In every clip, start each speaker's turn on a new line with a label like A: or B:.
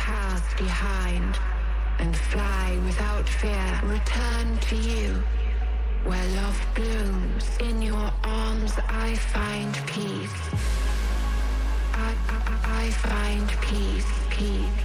A: past behind and fly without fear. Return to you, where love blooms. In your arms I find peace. I find peace, peace.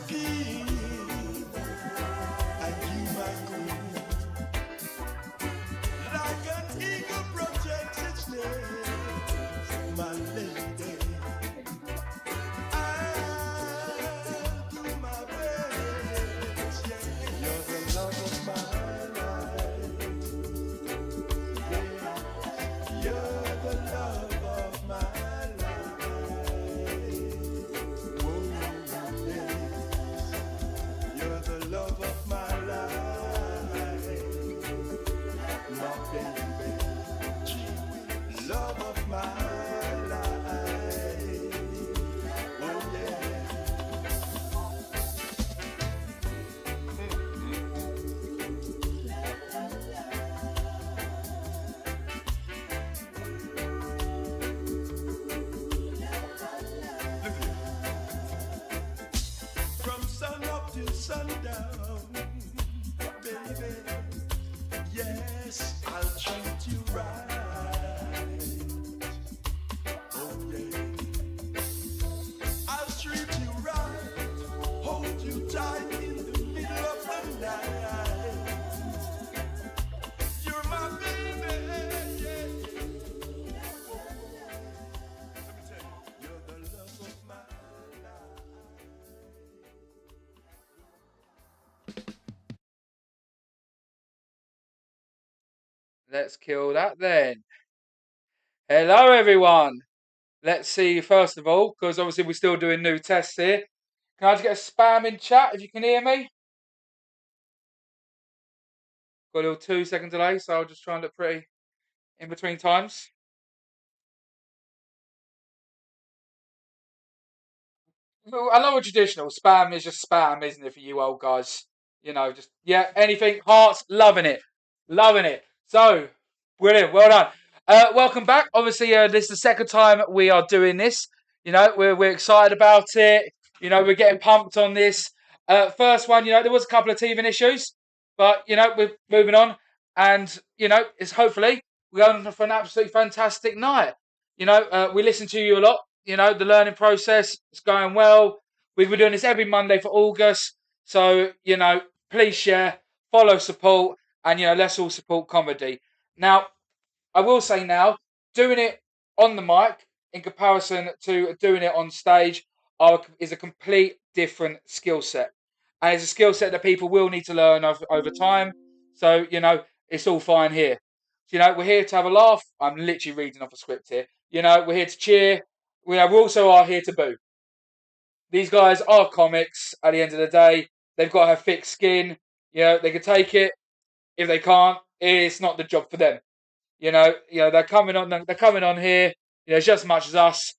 B: king and you my queen. Like an eagle protects its nest, my lady. I'll do my best. Yeah. You're the love of my life. Yeah. You're the love of my life. Oh, yeah. You're the love of my life, my baby. Love of my life. Oh yeah. Look here. From sun up till sundown, baby. Yes, I'll treat you right. Oh yeah. I'll treat you right. Hold you tight in the middle of the night. You're my baby. Yeah. Let me tell you, you're the love of my life.
C: Let's kill that then. Hello, everyone. Let's see, first of all, because obviously we're still doing new tests here. Can I just get a spam in chat if you can hear me? Got a little 2 second delay, so I'll just try and look pretty in between times. Well, I love a traditional. Spam is just spam, isn't it, for you old guys? You know, just, yeah, anything. Hearts, loving it. Loving it. So, brilliant. Well done. Welcome back. Obviously, this is the second time we are doing this. You know, we're excited about it. You know, we're getting pumped on this. First one, you know, there was a couple of teething issues, but, you know, we're moving on. And, you know, it's hopefully we're going for an absolutely fantastic night. You know, we listen to you a lot. You know, the learning process is going well. We've been doing this every Monday for August. So, you know, please share, follow, support, and, you know, let's all support comedy. Now, I will say now, doing it on the mic in comparison to doing it on stage is a complete different skill set. And it's a skill set that people will need to learn over time. So, you know, it's all fine here. So, you know, we're here to have a laugh. I'm literally reading off a script here. You know, we're here to cheer. We also are here to boo. These guys are comics at the end of the day. They've got to have thick skin. You know, they can take it. If they can't, it's not the job for them. You know, they're coming on. They're coming on here. You know, just as much as us.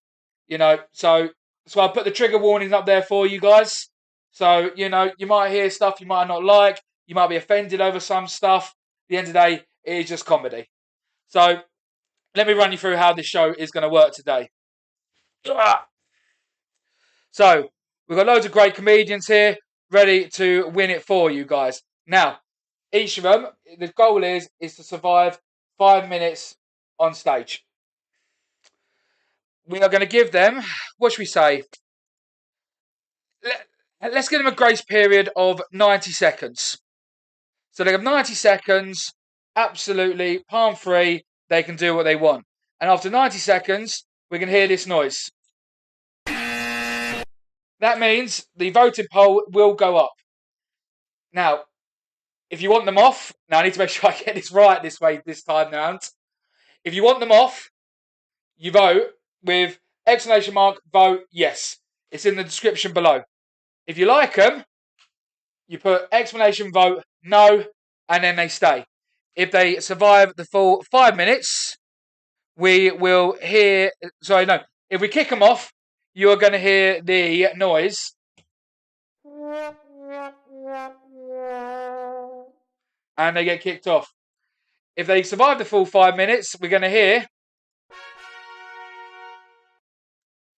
C: You know, so I put the trigger warnings up there for you guys. So you know, you might hear stuff you might not like. You might be offended over some stuff. At the end of the day, it is just comedy. So let me run you through how this show is going to work today. So we've got loads of great comedians here, ready to win it for you guys. Now, each of them, the goal is to survive 5 minutes on stage. We are going to give them, what should we say? Let's give them a grace period of 90 seconds. So they have 90 seconds, absolutely palm free. They can do what they want. And after 90 seconds, we can hear this noise. That means the voting poll will go up. Now, if you want them off, now I need to make sure I get this right this time round. If you want them off, you vote with exclamation mark, vote yes. It's in the description below. If you like them, you put exclamation vote no, and then they stay. If they survive the full 5 minutes, we will hear, if we kick them off, you are going to hear the noise. And they get kicked off. If they survive the full 5 minutes, we're going to hear.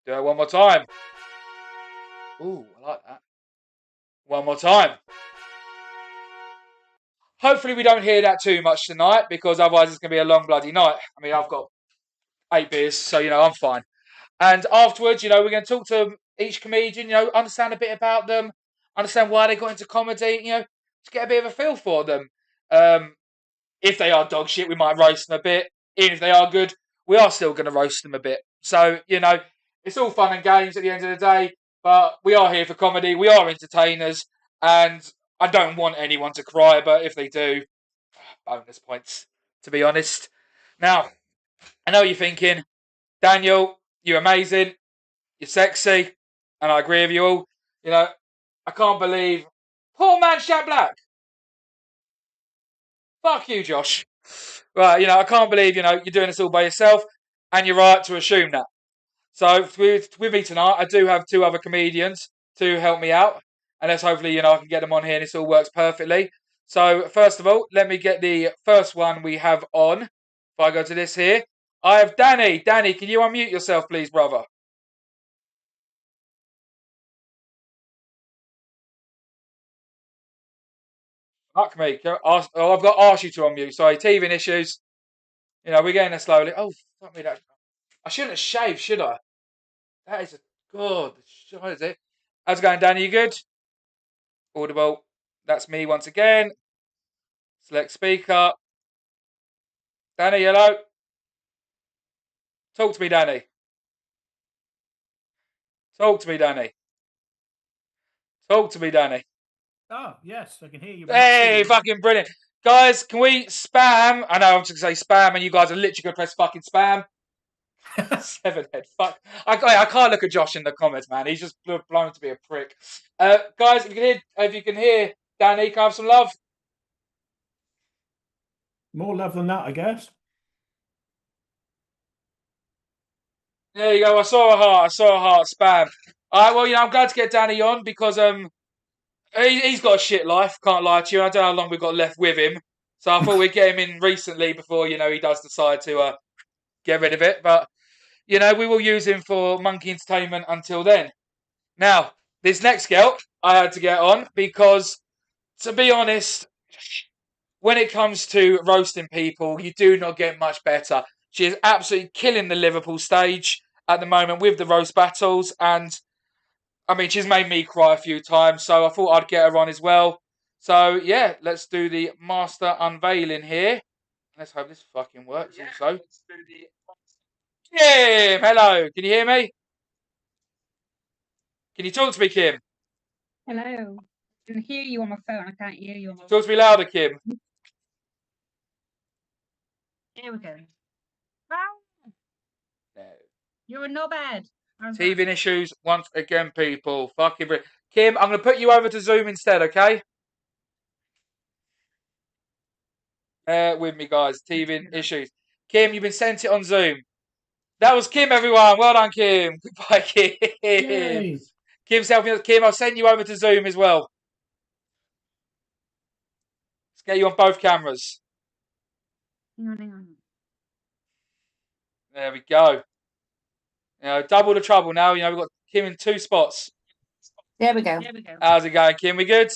C: Do it one more time. Ooh, I like that. One more time. Hopefully we don't hear that too much tonight, because otherwise it's going to be a long bloody night. I mean, I've got 8 beers, so, you know, I'm fine. And afterwards, you know, we're going to talk to each comedian, you know, understand a bit about them, understand why they got into comedy, to get a bit of a feel for them. If they are dog shit, we might roast them a bit. Even if they are good, we are still going to roast them a bit. So, it's all fun and games at the end of the day, but we are here for comedy. We are entertainers, and I don't want anyone to cry, but if they do, bonus points, to be honest. Now, I know you're thinking, Daniel, you're amazing, you're sexy, and I agree with you all. I can't believe poor man Shat Black. Fuck you, Josh. Right, I can't believe, you're doing this all by yourself, and you're right to assume that. So with me tonight, I do have 2 other comedians to help me out, and let's hopefully, I can get them on here and this all works perfectly. So first of all, let me get the first one we have on. If I go to this here, I have Danny. Danny, can you unmute yourself, please, brother? Fuck me. I've got to ask you to unmute. Sorry, teething issues. We're getting there slowly. Oh, fuck me. I shouldn't have shaved, should I? That is a good. What is it? How's it going, Danny? You good? Audible. That's me once again. Select speaker. Danny, hello. Talk to me, Danny. Talk to me, Danny. Talk to me, Danny.
D: Oh, yes, I can hear you.
C: Hey, fucking brilliant. Guys, can we spam? I know I'm just going to say spam, and you guys are literally going to press fucking spam. 7 head. Fuck. I can't look at Josh in the comments, man. He's just blown to be a prick. Guys, if you can hear Danny, can I have some love?
D: More love than that, I guess.
C: There you go. I saw a heart. Spam. All right. Well, I'm glad to get Danny on because he's got a shit life. Can't lie to you. I don't know how long we've got left with him, so I thought we'd get him in recently before he does decide to get rid of it. But we will use him for monkey entertainment until then. Now, this next girl I had to get on because, to be honest, when it comes to roasting people, you do not get much better. She is absolutely killing the Liverpool stage at the moment with the roast battles, and I mean, she's made me cry a few times, so I thought I'd get her on as well. So, yeah, let's do the master unveiling here. Let's hope this fucking works also. Kim, hello. Can you hear me? Can you talk to me, Kim?
E: Hello. I can hear you on my phone. I can't hear you on my
C: Talk to me louder, Kim.
E: Here we go. Ah,
C: No.
E: you're a knobhead. How's that?
C: Teething issues once again, people. Fucking Kim, I'm going to put you over to Zoom instead, okay? With me, guys. Teething issues. Kim, you've been sent it on Zoom. That was Kim, everyone. Well done, Kim. Goodbye, Kim.
D: Yay.
C: Kim's helping us. Kim, I'll send you over to Zoom as well. Let's get you on both cameras.
E: Hang on.
C: There we go. Double the trouble now. We've got Kim in 2 spots.
F: There we go.
C: How's it going, Kim? We good?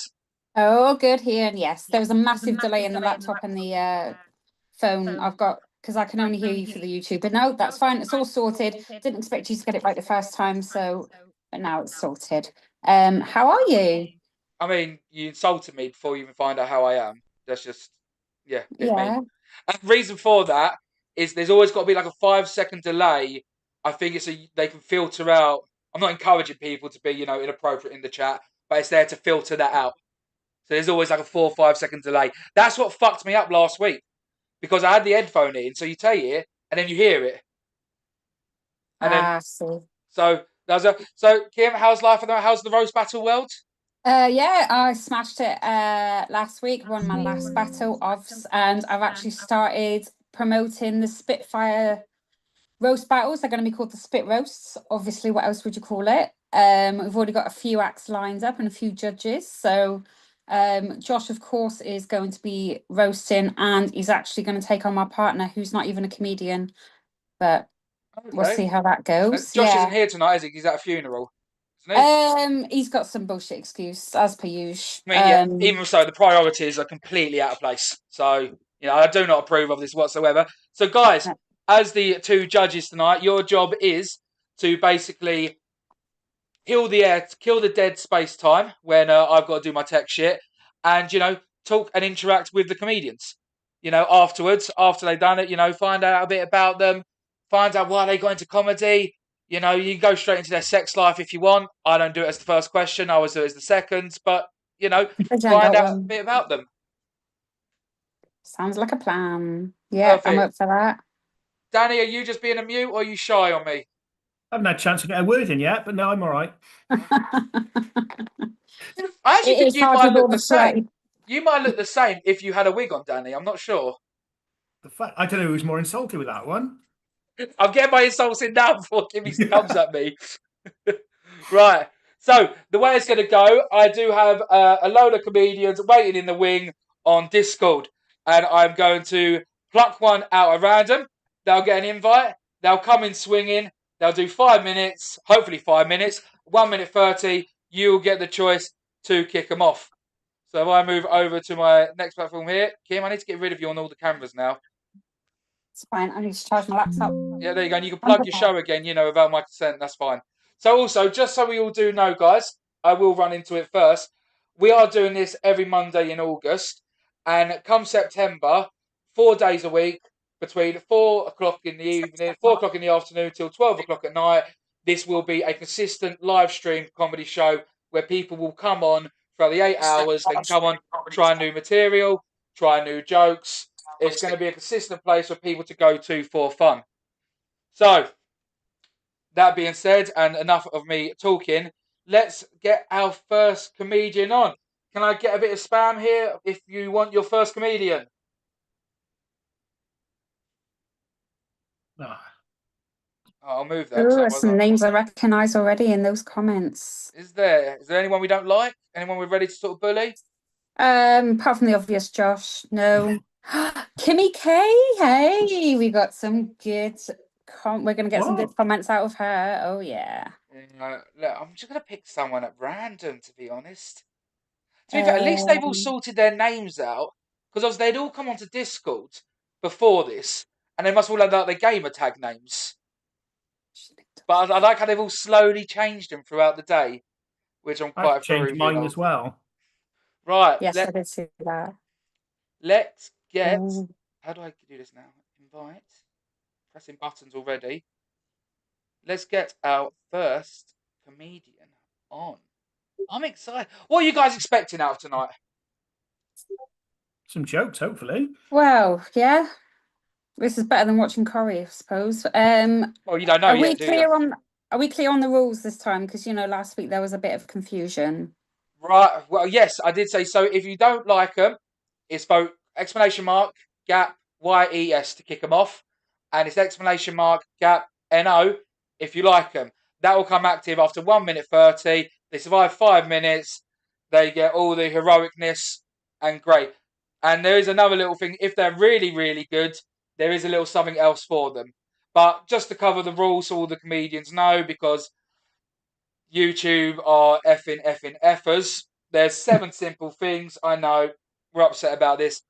F: Oh, good here. And yes, there was a massive delay in the laptop and the phone. I've got, because I can only hear you for the YouTube. But no, that's fine. It's all sorted. Didn't expect you to get it right the first time. But now it's sorted. How are you?
C: I mean, you insulted me before you even find out how I am. That's just, yeah, bit mean. And the reason for that is there's always got to be like a 5-second delay. I think they can filter out. I'm not encouraging people to be, inappropriate in the chat, but it's there to filter that out. So there's always like a 4 or 5-second delay. That's what fucked me up last week because I had the headphone in, so you take it and then you hear it. And then, so Kim, how's life? How's the roast battle world?
F: Yeah, I smashed it last week. Won my last battle and I've actually started promoting the Spitfire roast battles. They're going to be called the Spit Roasts. Obviously, what else would you call it? We've already got a few acts lined up and a few judges. So Josh, of course, is going to be roasting, and he's actually going to take on my partner, who's not even a comedian. But we'll see how that goes.
C: Josh isn't here tonight, is he? He's at a funeral.
F: He's got some bullshit excuse, as per usual.
C: I mean, even so, the priorities are completely out of place. So, I do not approve of this whatsoever. So, guys, as the 2 judges tonight, your job is to basically kill the dead space time when I've got to do my tech shit, and talk and interact with the comedians. Afterwards, after they've done it, find out a bit about them, find out why they got into comedy. You can go straight into their sex life if you want. I don't do it as the first question. I always do it as the second. But find out a bit about them.
F: Sounds like a plan. Yeah,
C: Perfect.
F: I'm up for that.
C: Danny, are you just being a mute or are you shy on me?
D: I haven't had a chance to get a word in yet, but no, I'm all right.
C: I actually think you might look the same.
F: play.
C: You might look the same if you had a wig on, Danny. I'm not sure.
D: I don't know who's more insulted with that one.
C: I'm getting my insults in now before Kimmy comes at me. Right. So the way it's going to go, I do have a load of comedians waiting in the wing on Discord, and I'm going to pluck one out at random. They'll get an invite. They'll come in swinging. They'll do 5 minutes, hopefully 5 minutes, 1 minute 30. You'll get the choice to kick them off. So if I move over to my next platform here, Kim, I need to get rid of you on all the cameras now.
F: It's fine. I need to charge my laptop.
C: Yeah, there you go. And you can plug your show again, without my consent. That's fine. So also, just so we all do know, guys, I will run into it first. We are doing this every Monday in August. And come September, 4 days a week, between 4 o'clock in the evening, 4 o'clock in the afternoon till 12 o'clock at night, this will be a consistent live stream comedy show where people will come on throughout the 8 hours. They can come on, try new material, try new jokes. It's going to be a consistent place for people to go to for fun. So, that being said, and enough of me talking, let's get our first comedian on. Can I get a bit of spam here if you want your first comedian?
D: Oh.
C: I'll move that.
F: Ooh, some names I recognise already in those comments.
C: Is there anyone we don't like? Anyone we're ready to sort of bully?
F: Apart from the obvious Josh, no. Kimmy K, hey, we got some good. We're gonna get some good comments out of her. Oh yeah.
C: Look, I'm just gonna pick someone at random, to be honest. To be fair, at least they've all sorted their names out, because obviously they'd all come onto Discord before this, and they must all have their gamer tag names. But I like how they've all slowly changed them throughout the day, which I'm quite
D: I've changed mine as well.
C: Right.
F: Yes, I did see that.
C: Let's get. How do I do this now? Invite. Pressing buttons already. Let's get our first comedian on. I'm excited. What are you guys expecting out of tonight?
D: Some jokes, hopefully.
F: Well, yeah. This is better than watching Corrie, I suppose.
C: Well, you don't know yet, do you?
F: Are we clear on the rules this time? Because, last week there was a bit of confusion.
C: Right. Well, yes, I did say so. If you don't like them, it's vote ! Gap YES to kick them off. And it's ! Gap NO if you like them. That will come active after 1 minute 30. They survive 5 minutes. They get all the heroicness and great. And there is another little thing. If they're really, really good, there is a little something else for them. But just to cover the rules so all the comedians know, because YouTube are effing effers. There's 7 simple things. I know we're upset about this.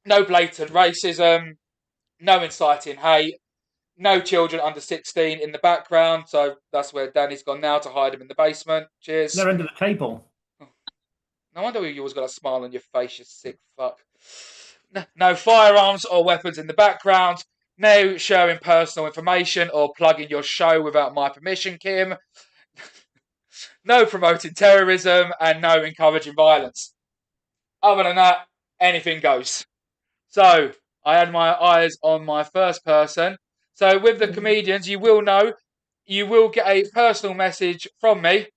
C: No blatant racism. No inciting hate. No children under 16 in the background. So that's where Danny's gone now to hide them in the basement. Cheers.
D: They're under the table.
C: No wonder you always got a smile on your face, you sick fuck. No firearms or weapons in the background. No sharing personal information or plugging your show without my permission, Kim. No promoting terrorism and no encouraging violence. Other than that, anything goes. So, I had my eyes on my first person. So, with the comedians, you will know, you will get a personal message from me.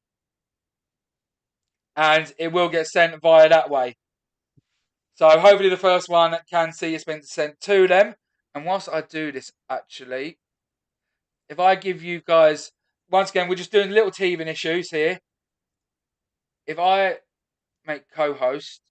C: And it will get sent via that way. So, hopefully the first one can see it's been sent to them. And whilst I do this, actually, if I give you guys, once again, we're just doing little teething issues here. If I make co-host,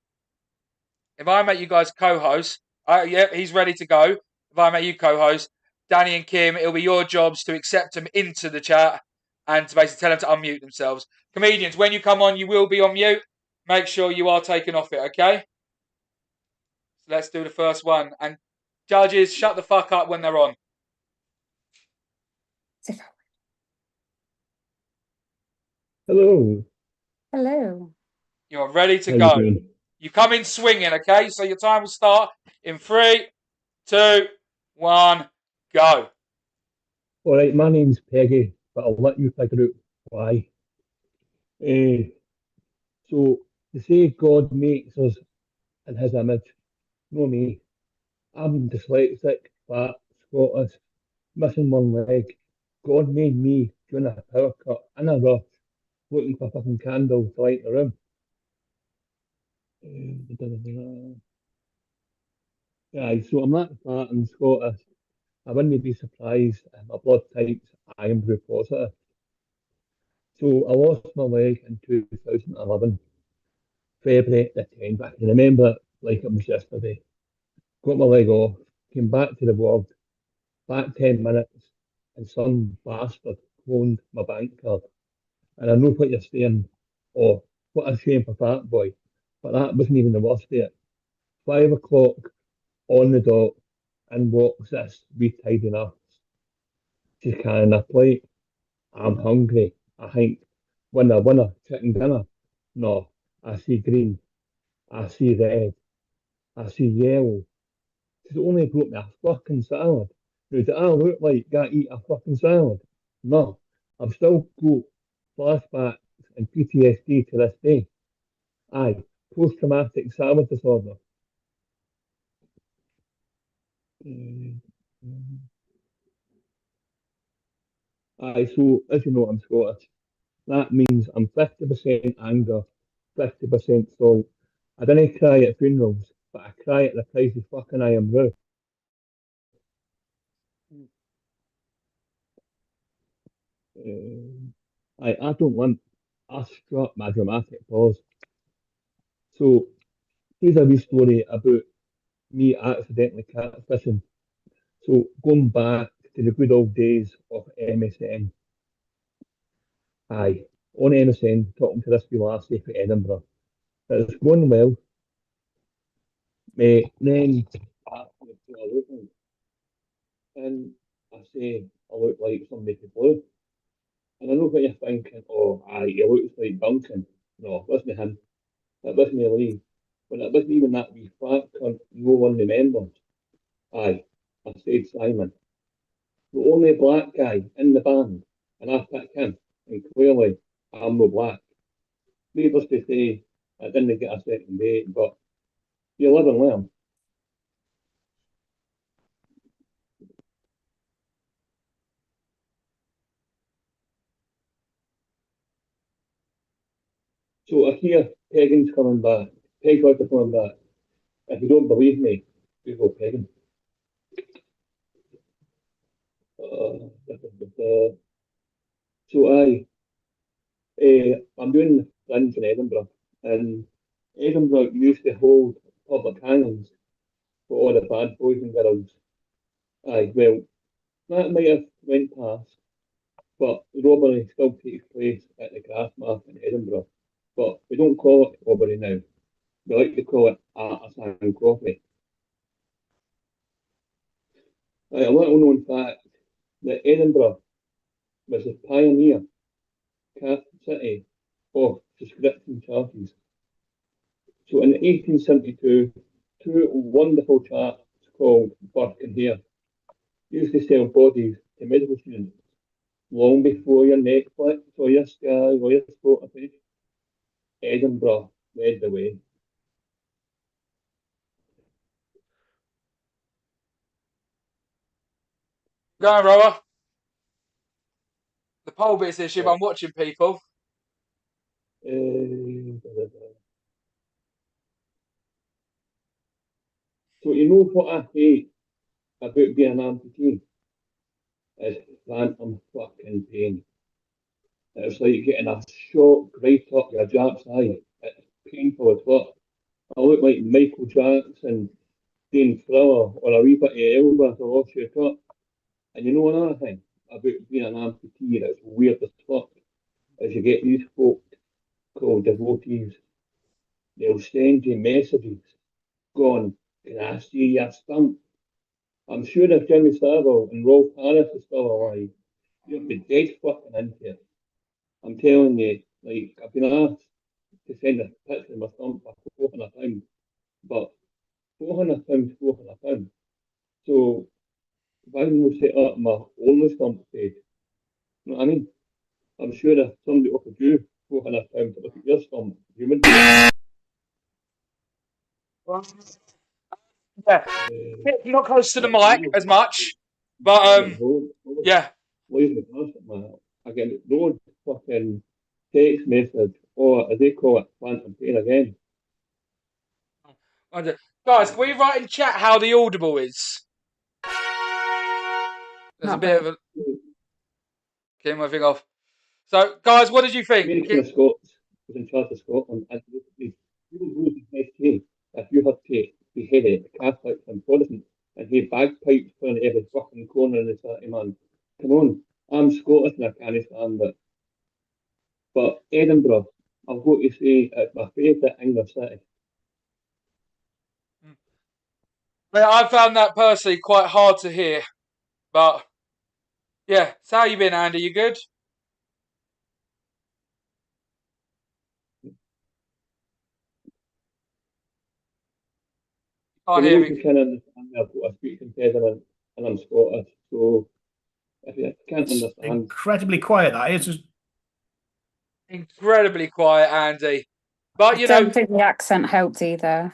C: if I make you guys co-host, yeah, he's ready to go. If I make you co-host, Danny and Kim, it'll be your jobs to accept them into the chat and to basically tell them to unmute themselves. Comedians, when you come on, you will be on mute. Make sure you are taken off it, okay? So let's do the first one. And judges, shut the fuck up when they're on.
G: Hello.
F: Hello.
C: You're ready to
G: How you
C: go.
G: doing?
C: You come in swinging, okay? So your time will start in 3, 2, 1, go.
G: All right, my name's Peggy, but I'll let you figure out why. Eh, so, they say God makes us in his image, no me. I'm dyslexic, fat, Scottish, missing one leg. God made me during a power cut in a rush, looking for a fucking candle to light the room. Aye, so I'm that fat and Scottish. I wouldn't be surprised if my blood type's iron group positive. So I lost my leg in 2011, February the 10th. I can remember it like it was yesterday. Got my leg off, came back to the ward, back 10 minutes, and some bastard cloned my bank card. And I know what you're saying. Oh, what a shame for that boy. But that wasn't even the worst of it. 5 o'clock on the dot, and walks this wee tidy nurse. She's carrying a plate. I'm hungry. I think, winner, chicken dinner. No, I see green. I see red. I see yellow. She's only brought me a fucking salad. Now, do I look like I eat a fucking salad? No. I've still got flashbacks and PTSD to this day. Aye, post-traumatic salad disorder. Mm, Aye, so as you know, I'm Scottish. That means I'm 50% anger, 50% salt. I didn't cry at funerals, but I cry at the price of fucking I am roof. I don't want. I struck my dramatic pause. So here's a wee story about me accidentally catfishing. So going back to the good old days of MSN. Aye, on MSN, talking to this wee lassie for Edinburgh. It's going well. Then I look like, and I say I look like somebody from Blue. And I know what you're thinking. Oh, aye, he looks like Duncan. No, it wasn't him. It wasn't Lee. When it wasn't even that wee fat cunt no one remembers. Aye, I said Simon. The only black guy in the band, and I picked him. And clearly, I'm no black. Needless to say, I didn't get a second date, but you live and learn. So I hear Pegan's coming back. Peg are coming back. If you don't believe me, Google Pegan. So I'm doing things in Edinburgh, and Edinburgh used to hold public hangings for all the bad boys and girls. Aye, well, that might have went past, but the robbery still takes place at the Grassmark in Edinburgh. But we don't call it robbery now. We like to call it artisan coffee. Aye, a little known fact that Edinburgh was the pioneer city of subscription charges. So in 1872, two wonderful chaps called Burke and Hare used to sell bodies to medical students long before your Netflix or your Sky or your Spotify. Edinburgh led the way.
C: Go on, Rower. The poll bit's issue, but
G: Right.
C: I'm watching people.
G: So you know what I hate about being an amputee is phantom fucking pain. It's like getting a shot right up your Jack's eye. It's painful as fuck. I look like Michael Jackson, Dean Thriller, or a wee bit of Elvis or Offshore Cut. And you know another thing about being an amputee that's weird as fuck is you get these folk called devotees. They'll send you messages going, can I see your stump? I'm sure if Jimmy Savile and Rolf Harris is still alive, you'd be dead fucking into it. I'm telling you, Like, I've been asked to send a picture of my stump for £400, but £400, £400. So, why don't you set up my only stump page? You know what I mean? I'm sure if somebody offered you £400 to look at your stump, you would do it.
C: Yeah, you're not close to the mic as much, but yeah.
G: Leave the past, man. I get no fucking text message, or as they call it, phantom pain again.
C: Guys, can we write in chat how the audible is? There's a
F: Not
C: bit
F: great.
C: of a. Keep my thing off. So, guys, what did you think?
G: American Scots was in charge of Scotland, and he was losing his case if you had to beheaded Catholics and Protestants, and he had bagpipes playing at every fucking corner in the city, man. Come on, I'm Scottish and I can't stand it. But Edinburgh, I've got to say, it's my favourite English city.
C: Well, I found that personally quite hard to hear, but yeah. So how you been, Andy? You good? Can't hear
G: Those
C: me.
G: who can understand me, I've got a speech impediment and I'm Scottish, so if you can't
D: It's
G: understand,
D: incredibly quiet. That is.
C: Incredibly quiet, Andy. But
F: I
C: you
F: don't
C: know,
F: think the accent helped either.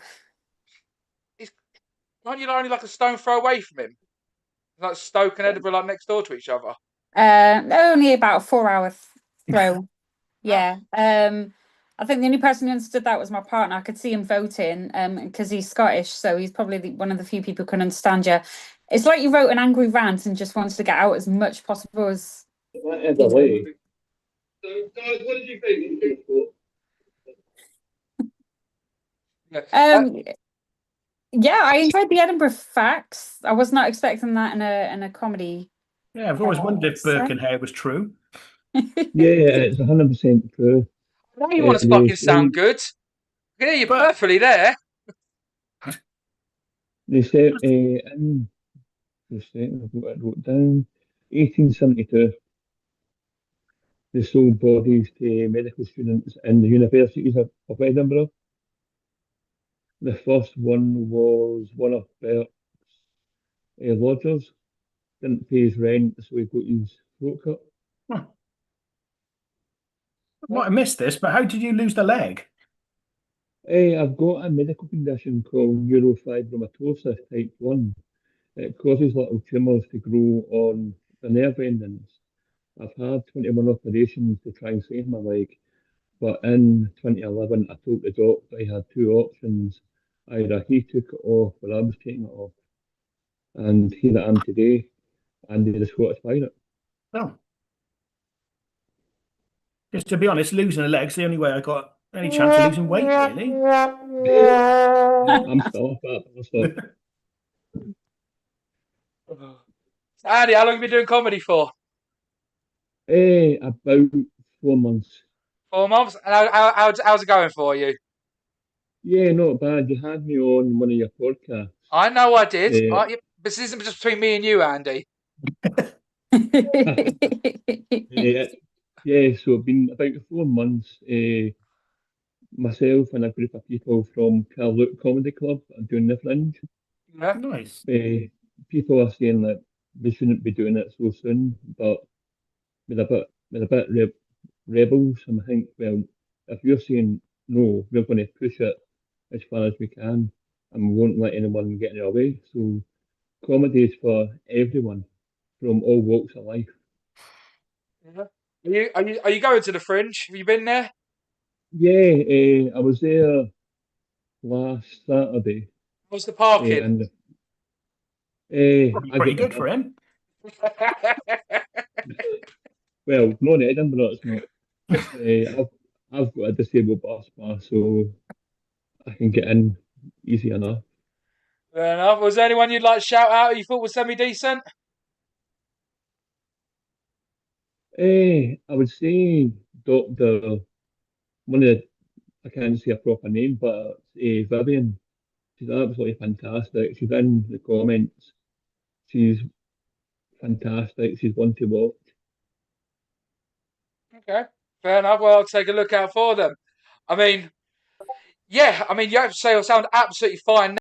C: aren't you only like a stone throw away from him? Like Stoke and Edinburgh, like next door to each other.
F: Only about a 4 hour throw. Yeah. I think the only person who understood that was my partner. I could see him voting because he's Scottish, so he's probably one of the few people who can understand you. It's like you wrote an angry rant and just wanted to get out as much possible as.
G: that is a way. So, guys, what did you think?
F: Yeah, I enjoyed the Edinburgh facts. I was not expecting that in a comedy.
D: Yeah, I've always wondered if Birkenhair was true.
G: Yeah, it's 100% true.
C: Now you want to fucking sound good. I can hear you perfectly there.
G: They said in the statement I wrote down 1872. They sold bodies to medical students in the universities of Edinburgh. The first one was one of Bert's lodgers. Didn't pay his rent, so he got his throat cut.
D: I might have missed this, but how did you lose the leg?
G: I've got a medical condition called neurofibromatosis type 1. It causes little tumours to grow on the nerve endings. I've had 21 operations to try and save my leg, but in 2011 I told the doctor I had two options. Either he took it off or I was taking it off. And here I am today, and the Scottish Pirate.
D: Oh. Just to be honest, losing a leg's the only way I got any chance of losing weight, really.
G: I'm still a fat bastard.
C: Andy, how long have you been doing comedy for?
G: About 4 months.
C: 4 months? And how's it going for you?
G: Yeah, not bad. You had me on one of your podcasts.
C: I know I did. This isn't just between me and you, Andy.
G: Yeah, so it's been about 4 months. Myself and a group of people from Carluke Comedy Club are doing the Fringe.
C: Yeah.
D: Nice.
G: People are saying that we shouldn't be doing it so soon, but we're a bit rebels, and I think, well, if you're saying no, we're going to push it as far as we can, and we won't let anyone get in our way. So comedy is for everyone from all walks of life.
C: Yeah. Are you going to the Fringe? Have you been there?
G: Yeah, I was there last Saturday.
C: What's the parking?
G: And
D: Pretty good for him.
G: Well, not in Edinburgh, it's not. I've got a disabled bus pass, so I can get in easy enough.
C: Fair enough. Was there anyone you'd like to shout out you thought was semi-decent?
G: I would say Dr. one of the, I can't say a proper name, but Vivian. She's absolutely fantastic. She's in the comments. She's fantastic. She's one to watch.
C: Okay. Fair enough. Well, I'll take a look out for them. I mean, yeah, I mean, you have to say you sound absolutely fine